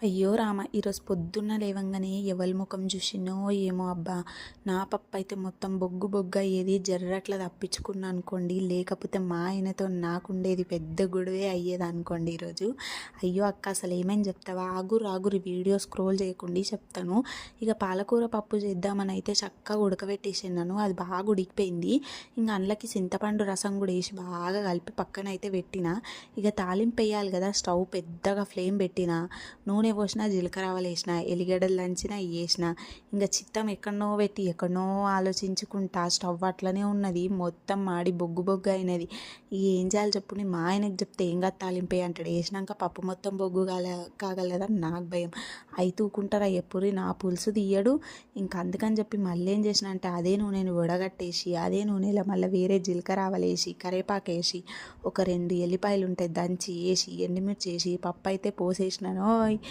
అయ్యో రామ! ఈరోజు పొద్దున్న లేవంగానే ఎవరి ముఖం చూసినో ఏమో అబ్బా! నా పప్పయితే మొత్తం బొగ్గు బొగ్గయ్యేది. జర్రట్లా తప్పించుకున్నా అనుకోండి. లేకపోతే మా ఆయనతో నాకుండేది పెద్ద గొడవే అయ్యేదనుకోండి ఈరోజు. అయ్యో అక్క అసలేమైంది చెప్తావా? ఆగురు ఆగురు వీడియో స్క్రోల్ చేయకుండి చెప్తాను. ఇక పాలకూర పప్పు చేద్దామని అయితే చక్కగా ఉడకబెట్టేసినాను. అది బాగా ఉడికిపోయింది. ఇంక అందులోకి చింతపండు రసం కూడా వేసి బాగా కలిపి పక్కనైతే పెట్టిన. ఇక తాలింపు వేయాలి కదా, స్టవ్ పెద్దగా ఫ్లేమ్ పెట్టిన. నూనె పోసిన, జీలకర్ర ఆవాలు వేసిన, ఎల్లిగడ్డలు దంచిన వేసిన. ఇంకా చిత్తం ఎక్కడనో పెట్టి ఎక్కడనో ఆలోచించుకుంటా స్టవ్ అట్లనే ఉన్నది. మొత్తం మాడి బొగ్గు బొగ్గు అయినది. ఏం చేయాలి చెప్పు? నేను మా ఆయనకు చెప్తే ఏం కాదు తాలింపే అంటాడు. వేసినాక పప్పు మొత్తం బొగ్గు కాగలదని నాకు భయం. అయి తూకుంటారా ఎప్పుడు నా పులుసు తీయడు. ఇంకా అందుకని చెప్పి మళ్ళీ ఏం చేసిన అంటే అదే నూనెని వడగట్టేసి అదే నూనెలో మళ్ళీ వేరే జీలకర్ర ఆవాలు వేసి కరివేపాకు వేసి ఒక 2 ఎల్లిపాయలు ఉంటాయి దంచి వేసి ఎండుమిర్చి వేసి పప్పు అయితే పోసేసినాను.